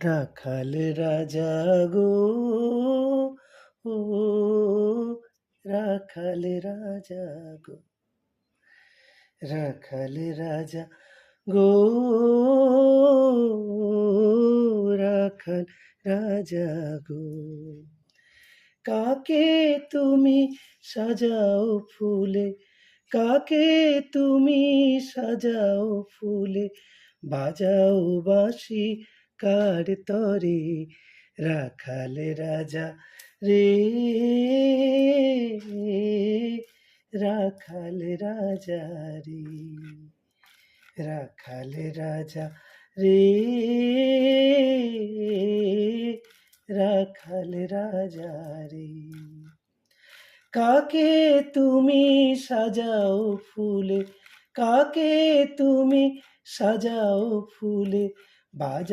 রাখাল রাজা গো, ও রাখাল রাজা গো, রাখাল রাজা গো, রাখাল রাজা গো। কাকে তুমি সাজাও ফুলে, কাকে তুমি সাজাও ফুলে, বাজাও বাঁশি কার তরে, রাখাল রাজা রে, রাখাল রাজা রে, রাখাল রাজা রে, রাখাল রাজা রে। কাকে তুমি সাজাও ফুলে, কাকে তুমি সাজাও ফুলে, বাজাও